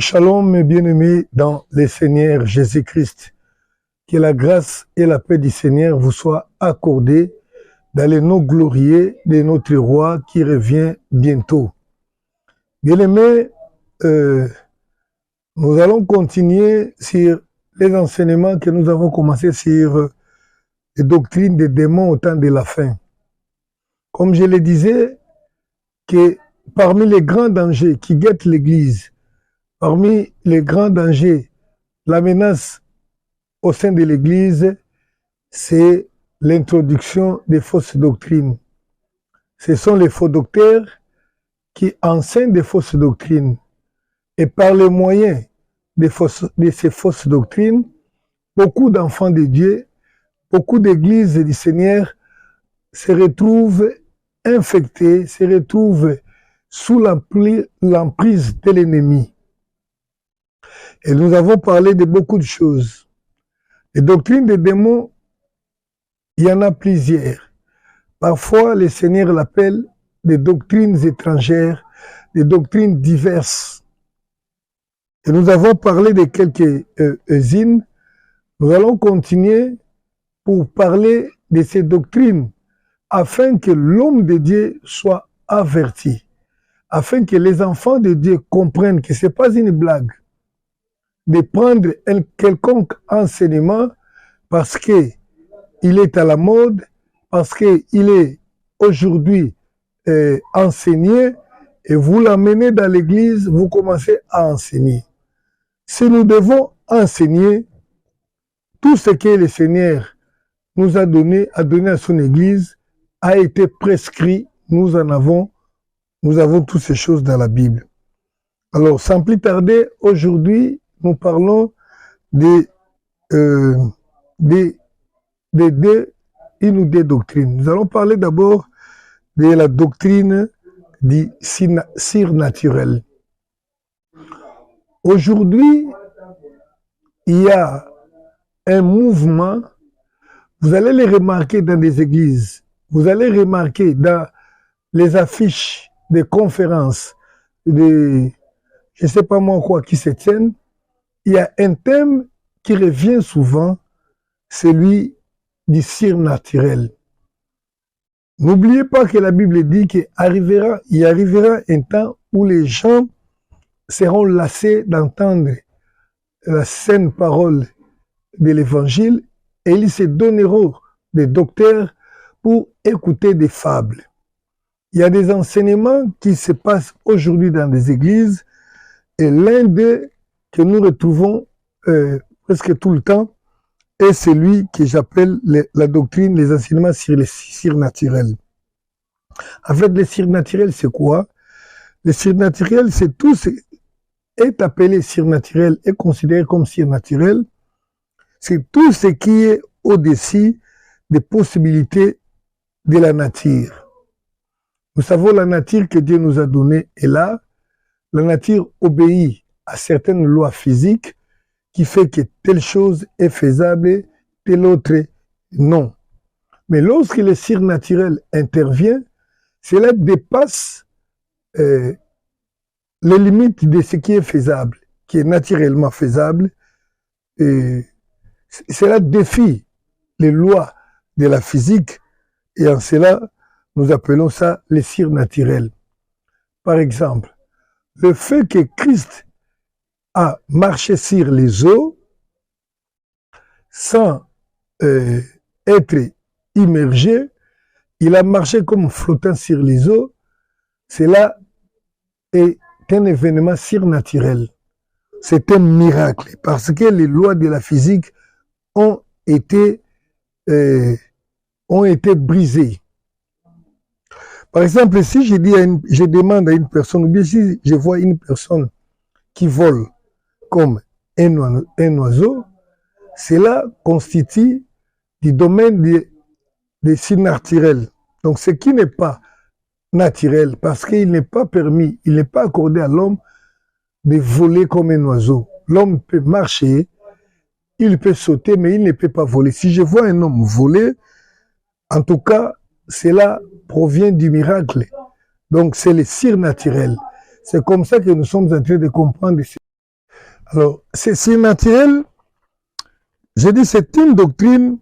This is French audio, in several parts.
Shalom, mes bien-aimés dans le Seigneur Jésus-Christ. Que la grâce et la paix du Seigneur vous soient accordées dans les noms glorieux de notre roi qui revient bientôt. Bien-aimés, nous allons continuer sur les enseignements que nous avons commencé sur les doctrines des démons au temps de la fin. Comme je le disais, que parmi les grands dangers qui guettent l'Église, parmi les grands dangers, la menace au sein de l'Église, c'est l'introduction des fausses doctrines. Ce sont les faux docteurs qui enseignent des fausses doctrines. Et par le moyen de ces fausses doctrines, beaucoup d'enfants de Dieu, beaucoup d'églises du Seigneur se retrouvent infectés, se retrouvent sous l'emprise de l'ennemi. Et nous avons parlé de beaucoup de choses. Les doctrines des démons, il y en a plusieurs. Parfois, le Seigneur l'appelle des doctrines étrangères, des doctrines diverses. Et nous avons parlé de quelques-unes. Nous allons continuer pour parler de ces doctrines afin que l'homme de Dieu soit averti, afin que les enfants de Dieu comprennent que ce n'est pas une blague de prendre un quelconque enseignement parce qu'il est à la mode, parce qu'il est aujourd'hui enseigné, et vous l'amenez dans l'église, vous commencez à enseigner. Si nous devons enseigner tout ce que le Seigneur nous a donné à son église, a été prescrit, nous avons toutes ces choses dans la Bible. Alors, sans plus tarder, aujourd'hui, nous parlons une ou deux doctrines. Nous allons parler d'abord de la doctrine du surnaturel. Aujourd'hui, il y a un mouvement, vous allez le remarquer dans des églises, vous allez remarquer dans les affiches des conférences, je ne sais pas moi quoi, qui se tiennent. Il y a un thème qui revient souvent, celui du surnaturel. N'oubliez pas que la Bible dit qu'il y arrivera un temps où les gens seront lassés d'entendre la saine parole de l'Évangile et ils se donneront des docteurs pour écouter des fables. Il y a des enseignements qui se passent aujourd'hui dans des églises et l'un d'eux que nous retrouvons presque tout le temps est celui que j'appelle la doctrine, les enseignements sur les surnaturels. En fait, le surnaturel, c'est quoi? Le surnaturel, c'est tout ce qui est appelé surnaturel, est considéré comme surnaturel. C'est tout ce qui est au-dessus des possibilités de la nature. Nous savons la nature que Dieu nous a donnée est là. La nature obéit à certaines lois physiques qui fait que telle chose est faisable, telle autre non. Mais lorsque le surnaturel intervient, cela dépasse les limites de ce qui est faisable, qui est naturellement faisable. Et cela défie les lois de la physique et en cela, nous appelons ça le surnaturel. Par exemple, le fait que Christ a marché sur les eaux sans être immergé, il a marché comme flottant sur les eaux, cela est un événement surnaturel. C'est un miracle parce que les lois de la physique ont été brisées. Par exemple, si je demande à une personne, ou bien si je vois une personne qui vole comme un oiseau, cela constitue du domaine des surnaturels. Donc, ce qui n'est pas naturel, parce qu'il n'est pas permis, il n'est pas accordé à l'homme de voler comme un oiseau. L'homme peut marcher, il peut sauter, mais il ne peut pas voler. Si je vois un homme voler, en tout cas, cela provient du miracle. Donc, c'est le surnaturel. C'est comme ça que nous sommes en train de comprendre Alors, c'est surnaturel. Je dis, c'est une doctrine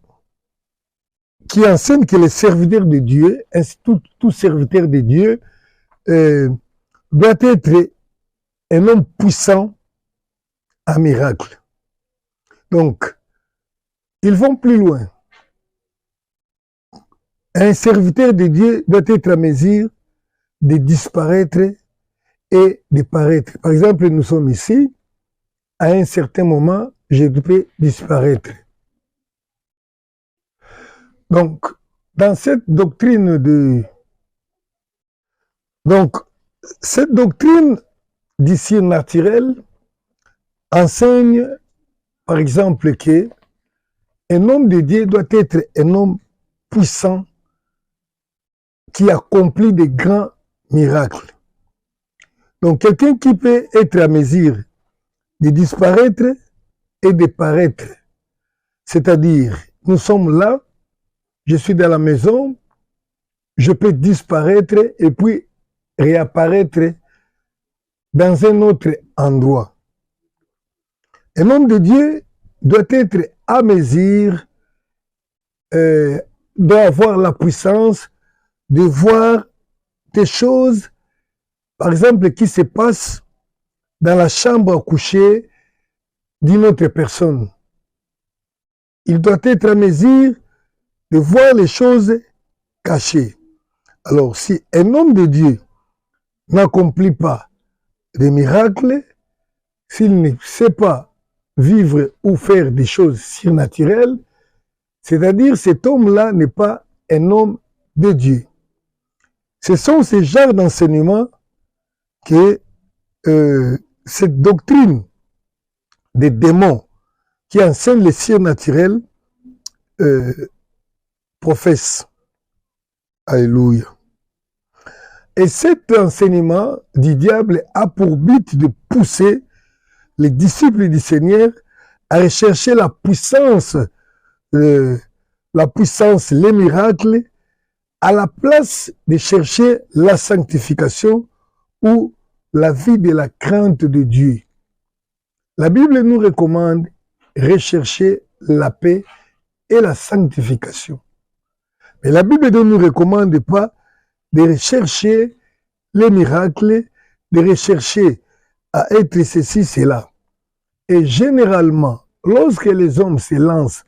qui enseigne que les serviteurs de Dieu, tout serviteur de Dieu, doit être un homme puissant en miracle. Donc, ils vont plus loin. Un serviteur de Dieu doit être en mesure de disparaître et de paraître. Par exemple, nous sommes ici, à un certain moment, je peux disparaître. Donc, dans cette doctrine du surnaturel enseigne, par exemple, que un homme de Dieu doit être un homme puissant qui accomplit de grands miracles. Donc, quelqu'un qui peut être à mesure de disparaître et de paraître. C'est-à-dire, nous sommes là, je suis dans la maison, je peux disparaître et puis réapparaître dans un autre endroit. Un homme de Dieu doit être à mesure, doit avoir la puissance de voir des choses, par exemple, qui se passent dans la chambre à coucher d'une autre personne. Il doit être à mesure de voir les choses cachées. Alors, si un homme de Dieu n'accomplit pas des miracles, s'il ne sait pas vivre ou faire des choses surnaturelles, c'est-à-dire cet homme-là n'est pas un homme de Dieu. Ce sont ces genres d'enseignements que cette doctrine des démons qui enseigne le surnaturel professe. Alléluia. Et cet enseignement du diable a pour but de pousser les disciples du Seigneur à rechercher la puissance, les miracles, à la place de chercher la sanctification ou la vie de la crainte de Dieu. La Bible nous recommande rechercher la paix et la sanctification. Mais la Bible ne nous recommande pas de rechercher les miracles, de rechercher à être ceci, cela. Et généralement, lorsque les hommes se lancent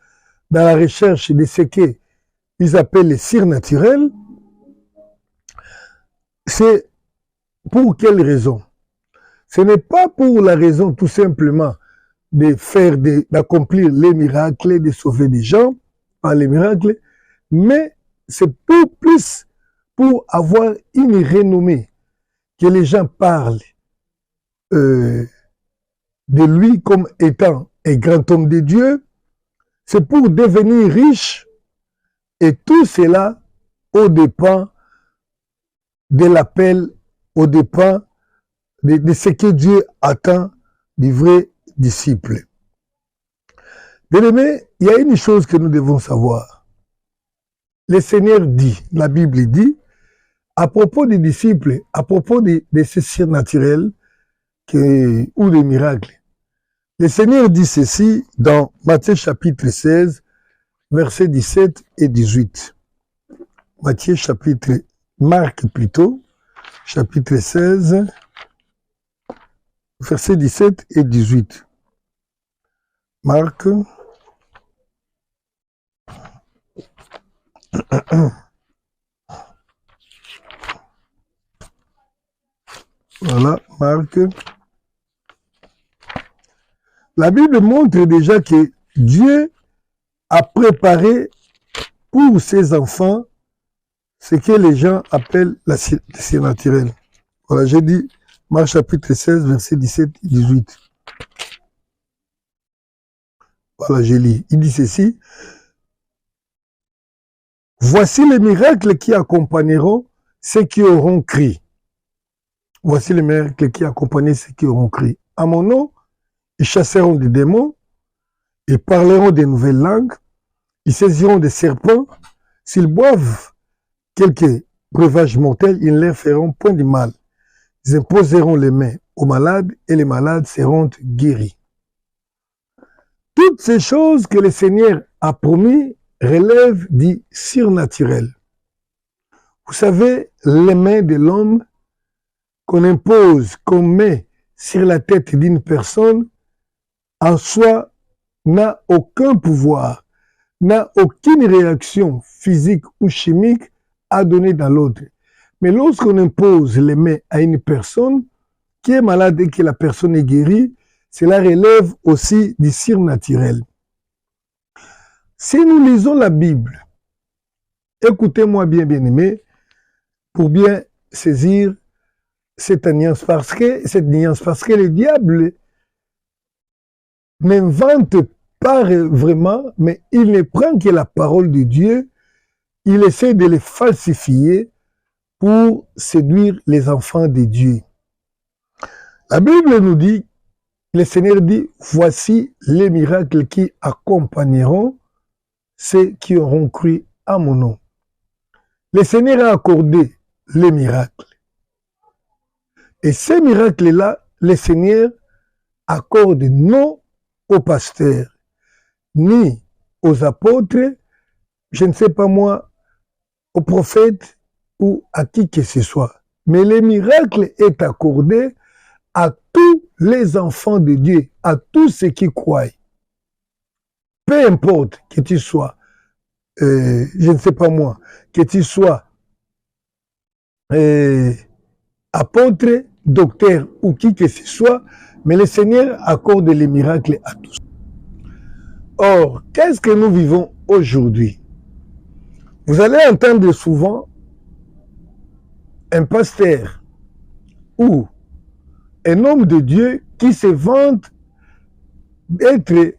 dans la recherche de ce qu'ils appellent le surnaturel, c'est pour quelle raison? Ce n'est pas pour la raison tout simplement d'accomplir les miracles, de sauver des gens par les miracles, mais c'est plus pour avoir une renommée, que les gens parlent de lui comme étant un grand homme de Dieu, c'est pour devenir riche, et tout cela au dépens de l'appel, au dépens de ce que Dieu attend du vrai disciple. Bien-aimés, il y a une chose que nous devons savoir. Le Seigneur dit, la Bible dit, à propos des disciples, à propos de ces surnaturels ou des miracles. Le Seigneur dit ceci dans Matthieu chapitre 16, versets 17 et 18. Marc plutôt, chapitre 16, versets 17 et 18. Marc. Voilà, Marc. La Bible montre déjà que Dieu a préparé pour ses enfants ce que les gens appellent la surnaturel. Voilà, j'ai dit Marc chapitre 16, versets 17 et 18. Voilà, je lis. Il dit ceci. Voici les miracles qui accompagneront ceux qui auront crié. Voici les miracles qui accompagneront ceux qui auront crié. À mon nom, ils chasseront des démons, ils parleront de nouvelles langues, ils saisiront des serpents, s'ils boivent quelques breuvages mortels, ils ne leur feront point de mal. Ils imposeront les mains aux malades et les malades seront guéris. Toutes ces choses que le Seigneur a promis relèvent du surnaturel. Vous savez, les mains de l'homme qu'on impose, qu'on met sur la tête d'une personne, en soi, n'a aucun pouvoir, n'a aucune réaction physique ou chimique à donner dans l'autre. Mais lorsqu'on impose les mains à une personne qui est malade et que la personne est guérie, cela relève aussi du surnaturel. Si nous lisons la Bible, écoutez-moi bien, bien-aimés, pour bien saisir cette nuance, parce que le diable n'invente pas vraiment, mais il ne prend que la parole de Dieu, il essaie de les falsifier pour séduire les enfants de Dieu. La Bible nous dit, le Seigneur dit, voici les miracles qui accompagneront ceux qui auront cru à mon nom. Le Seigneur a accordé les miracles. Et ces miracles-là, le Seigneur accorde non aux pasteurs, ni aux apôtres, je ne sais pas moi, aux prophètes ou à qui que ce soit. Mais le miracle est accordé à tous les enfants de Dieu, à tous ceux qui croient. Peu importe que tu sois, je ne sais pas moi, que tu sois apôtre, docteur ou qui que ce soit, mais le Seigneur accorde les miracles à tous. Or, qu'est-ce que nous vivons aujourd'hui? Vous allez entendre souvent un pasteur ou un homme de Dieu qui se vante d'être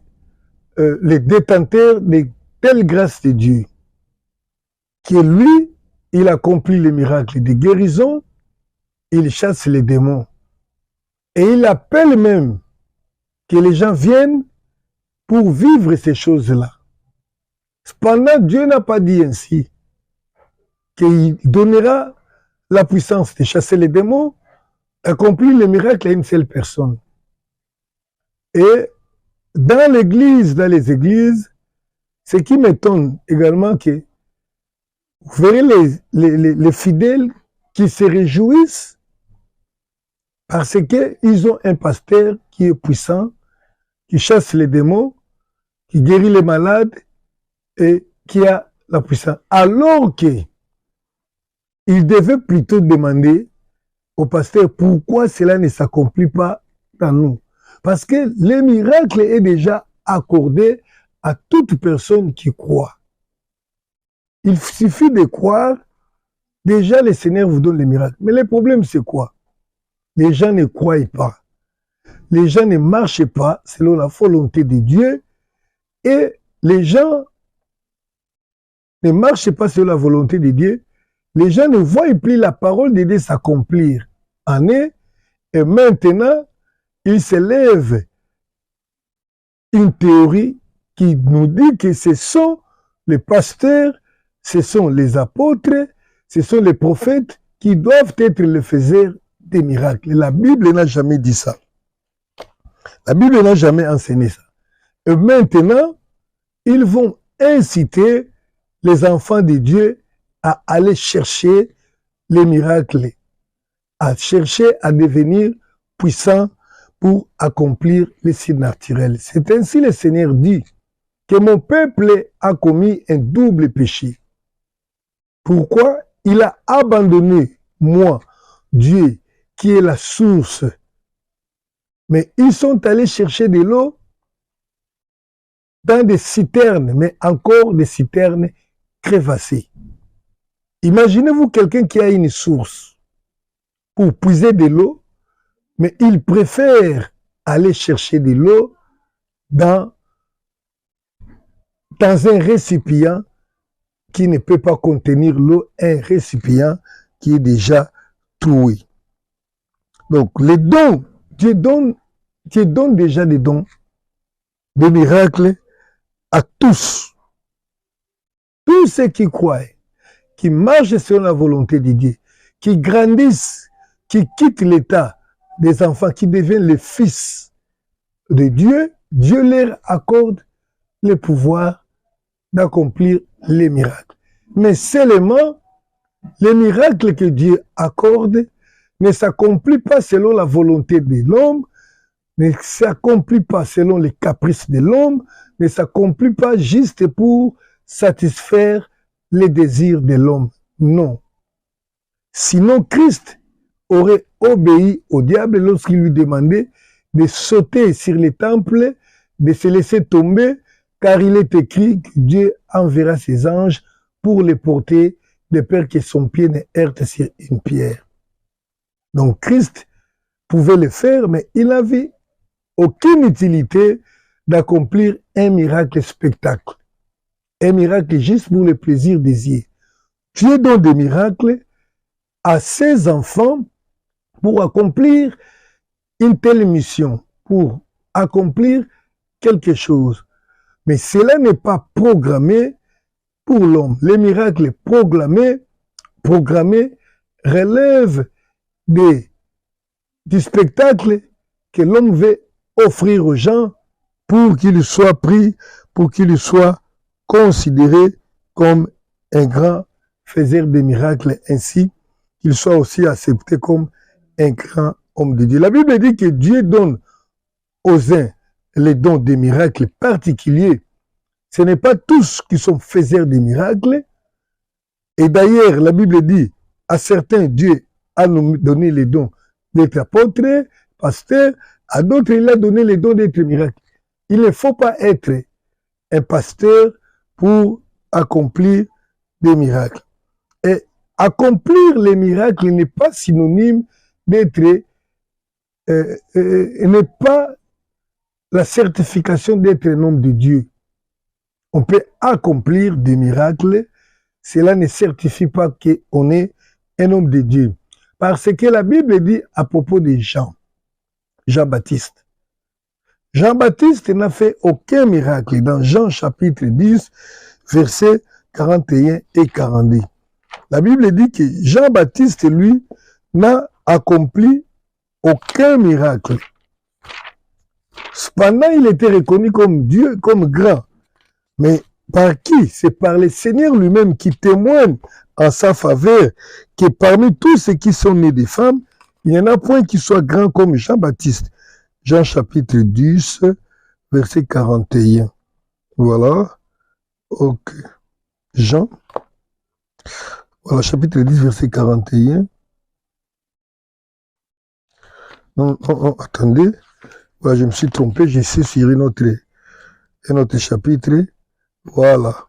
le détenteur de telle grâce de Dieu, que lui, il accomplit les miracles de guérison, il chasse les démons. Et il appelle même que les gens viennent pour vivre ces choses-là. Cependant, Dieu n'a pas dit ainsi, qu'il donnera la puissance de chasser les démons, accomplir les miracles à une seule personne. Et dans l'église, dans les églises, ce qui m'étonne également, que vous verrez les fidèles qui se réjouissent parce qu'ils ont un pasteur qui est puissant, qui chasse les démons, qui guérit les malades et qui a la puissance. Alors qu'ils devaient plutôt demander au pasteur pourquoi cela ne s'accomplit pas dans nous. Parce que le miracle est déjà accordé à toute personne qui croit. Il suffit de croire, déjà le Seigneur vous donne les miracles. Mais le problème c'est quoi? Les gens ne croient pas. Les gens ne marchent pas selon la volonté de Dieu et les gens ne marchent pas selon la volonté de Dieu. Les gens ne voient plus la parole de Dieu s'accomplir en eux et maintenant il s'élève une théorie qui nous dit que ce sont les pasteurs, ce sont les apôtres, ce sont les prophètes qui doivent être les faiseurs des miracles. La Bible n'a jamais dit ça. La Bible n'a jamais enseigné ça. Et maintenant, ils vont inciter les enfants de Dieu à aller chercher les miracles, à chercher à devenir puissants pour accomplir les signes naturels. C'est ainsi le Seigneur dit que mon peuple a commis un double péché. Pourquoi? Il a abandonné moi, Dieu, qui est la source. Mais ils sont allés chercher de l'eau dans des citernes, mais encore des citernes crévassées. Imaginez-vous quelqu'un qui a une source pour puiser de l'eau, mais il préfère aller chercher de l'eau dans un récipient qui ne peut pas contenir l'eau, un récipient qui est déjà troué. Donc, les dons, Dieu donne déjà des dons, des miracles à tous. Tous ceux qui croient, qui marchent selon la volonté de Dieu, qui grandissent, qui quittent l'état des enfants, qui deviennent les fils de Dieu, Dieu leur accorde le pouvoir d'accomplir les miracles. Mais seulement, les miracles que Dieu accorde ne s'accomplissent pas selon la volonté de l'homme, ne s'accomplit pas selon les caprices de l'homme, ne s'accomplit pas juste pour satisfaire les désirs de l'homme. Non. Sinon, Christ aurait obéi au diable lorsqu'il lui demandait de sauter sur les temples, de se laisser tomber, car il est écrit que Dieu enverra ses anges pour les porter de peur que son pied ne heurte sur une pierre. Donc Christ pouvait le faire, mais il n'avait aucune utilité d'accomplir un miracle spectacle. Un miracle juste pour le plaisir des yeux. Dieu donne des miracles à ses enfants pour accomplir une telle mission, pour accomplir quelque chose. Mais cela n'est pas programmé pour l'homme. Les miracles programmés relèvent du spectacle que l'homme veut offrir aux gens pour qu'il soit pris, pour qu'il soit considéré comme un grand faiseur de miracles, ainsi qu'il soit aussi accepté comme un grand homme de Dieu. La Bible dit que Dieu donne aux uns les dons des miracles particuliers. Ce n'est pas tous qui sont faiseurs de miracles. Et d'ailleurs, la Bible dit, à certains, Dieu a donné les dons d'être apôtre, pasteur, à d'autres, il a donné les dons d'être miracle. Il ne faut pas être un pasteur pour accomplir des miracles. Et accomplir les miracles n'est pas synonyme d'être, n'est pas la certification d'être un homme de Dieu. On peut accomplir des miracles, cela ne certifie pas qu'on est un homme de Dieu. Parce que la Bible dit à propos de Jean-Baptiste. Jean-Baptiste n'a fait aucun miracle dans Jean chapitre 10, versets 41 et 42. La Bible dit que Jean-Baptiste, lui, n'a accompli aucun miracle. Cependant, il était reconnu comme Dieu, comme grand. Mais par qui? C'est par le Seigneur lui-même qui témoigne en sa faveur que parmi tous ceux qui sont nés des femmes, il n'y en a point qui soit grand comme Jean-Baptiste. Jean chapitre 10, verset 41. Voilà. Ok. Jean. Voilà, chapitre 10, verset 41. Non, attendez. Voilà, je me suis trompé, j'essaie sur un autre chapitre. Voilà.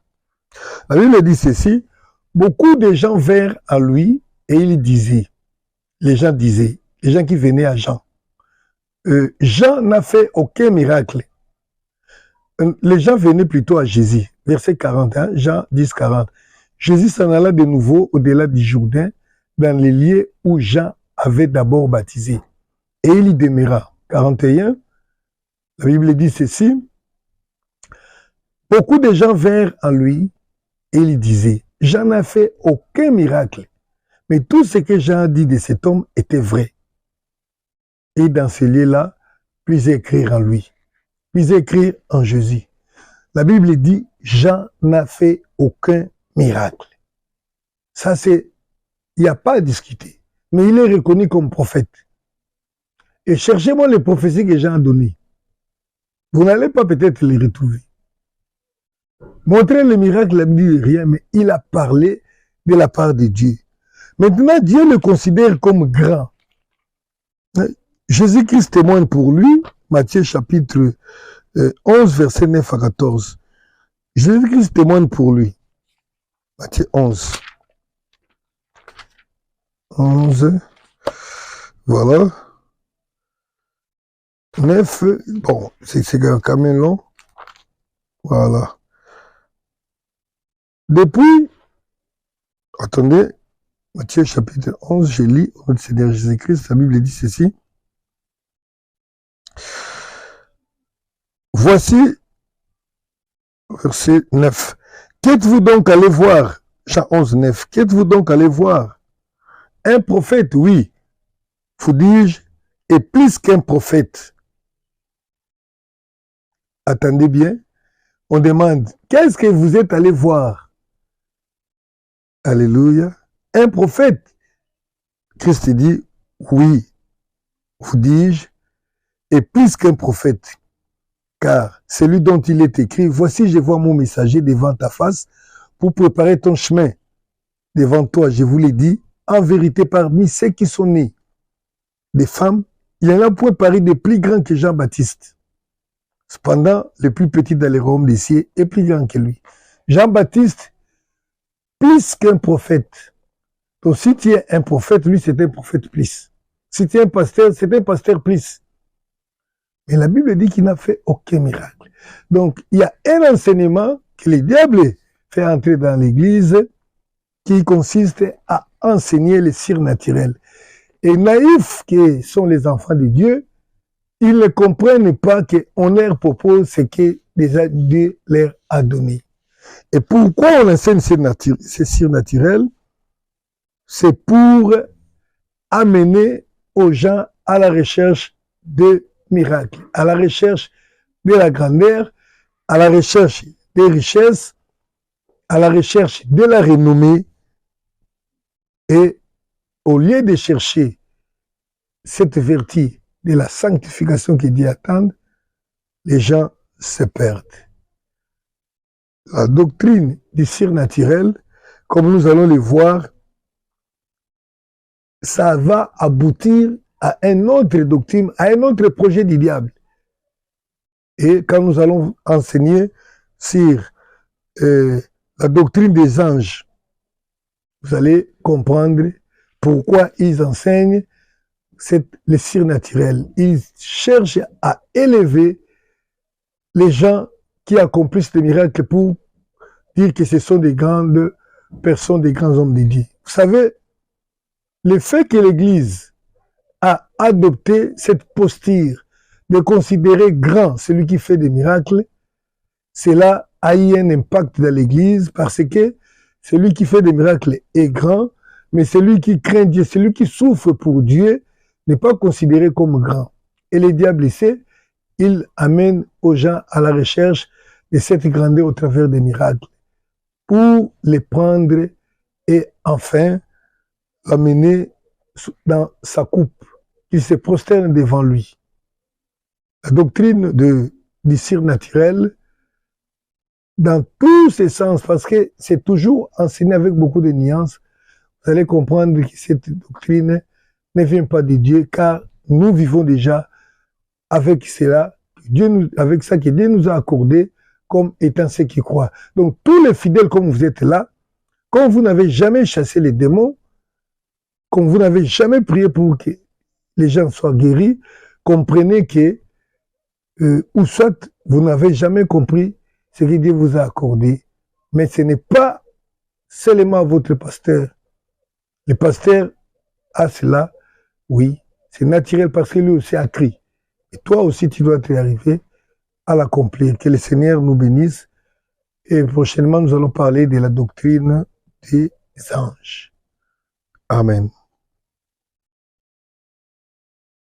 La Bible dit ceci. Beaucoup de gens vinrent à lui et il disait, les gens qui venaient à Jean, Jean n'a fait aucun miracle. Les gens venaient plutôt à Jésus. Verset 41, Jean 10, 40. Jésus s'en alla de nouveau au-delà du Jourdain, dans les lieux où Jean avait d'abord baptisé. Et il y demeura. 41, la Bible dit ceci. Beaucoup de gens vinrent à lui et il disait, Jean n'a fait aucun miracle. Mais tout ce que Jean a dit de cet homme était vrai. Et dans ces lieux-là, puis écrire en lui, puis écrire en Jésus. La Bible dit, Jean n'a fait aucun miracle. Ça, il n'y a pas à discuter. Mais il est reconnu comme prophète. Et cherchez-moi les prophéties que Jean a données. Vous n'allez pas peut-être les retrouver. Montrer le miracle, la Bible dit rien, mais il a parlé de la part de Dieu. Maintenant, Dieu le considère comme grand. Jésus-Christ témoigne pour lui, Matthieu chapitre 11, verset 9 à 14. Jésus-Christ témoigne pour lui. Matthieu 11. 11. Voilà. 9. Bon, c'est quand même long. Voilà. Depuis, attendez, Matthieu chapitre 11, je lis au nom du Seigneur Jésus-Christ, la Bible dit ceci. Voici, verset 9. Qu'êtes-vous donc allé voir? Jean 11, 9. Qu'êtes-vous donc allé voir? Un prophète, oui, vous dis-je, et plus qu'un prophète. Attendez bien. On demande, qu'est-ce que vous êtes allé voir? Alléluia. Un prophète. Christ dit, oui, vous dis-je, et plus qu'un prophète. Car celui dont il est écrit, voici je vois mon messager devant ta face pour préparer ton chemin. Devant toi, je vous l'ai dit, en vérité parmi ceux qui sont nés des femmes, il y en a point paru de plus grand que Jean-Baptiste. Cependant, le plus petit dans les royaumes des cieux est plus grand que lui. Jean-Baptiste, plus qu'un prophète. Donc si tu es un prophète, lui c'est un prophète plus. Si tu es un pasteur, c'est un pasteur plus. Mais la Bible dit qu'il n'a fait aucun miracle. Donc il y a un enseignement que le diable fait entrer dans l'église qui consiste à enseigner les surnaturels. Et naïfs que sont les enfants de Dieu, ils ne comprennent pas qu'on leur propose ce que déjà Dieu leur a donné. Et pourquoi on enseigne ces surnaturels? C'est pour amener aux gens à la recherche de miracles, à la recherche de la grandeur, à la recherche des richesses, à la recherche de la renommée. Et au lieu de chercher cette vertu de la sanctification que Dieu attend, les gens se perdent. La doctrine du surnaturel, comme nous allons le voir, ça va aboutir à une autre doctrine, à un autre projet du diable. Et quand nous allons enseigner sur la doctrine des anges, vous allez comprendre pourquoi ils enseignent le surnaturel. Ils cherchent à élever les gens qui accomplissent des miracles pour dire que ce sont des grandes personnes, des grands hommes de Dieu. Vous savez, le fait que l'Église a adopté cette posture de considérer grand celui qui fait des miracles, cela a eu un impact dans l'Église parce que celui qui fait des miracles est grand, mais celui qui craint Dieu, celui qui souffre pour Dieu, n'est pas considéré comme grand. Et le diable sait, il amène aux gens à la recherche de cette grandeur au travers des miracles pour les prendre et enfin l'amener dans sa coupe. Il se prosterne devant lui. La doctrine du surnaturel, dans tous ses sens, parce que c'est toujours enseigné avec beaucoup de nuances, vous allez comprendre que cette doctrine ne vient pas de Dieu, car nous vivons déjà avec cela, avec ça que Dieu nous a accordé comme étant ceux qui croient. Donc tous les fidèles comme vous êtes là, quand vous n'avez jamais chassé les démons, comme vous n'avez jamais prié pour que les gens soient guéris, comprenez que, ou soit vous n'avez jamais compris ce que Dieu vous a accordé, mais ce n'est pas seulement votre pasteur. Le pasteur a cela, oui, c'est naturel parce que lui aussi a crié. Et toi aussi, tu dois te arriver à l'accomplir. Que le Seigneur nous bénisse. Et prochainement, nous allons parler de la doctrine des anges. Amen.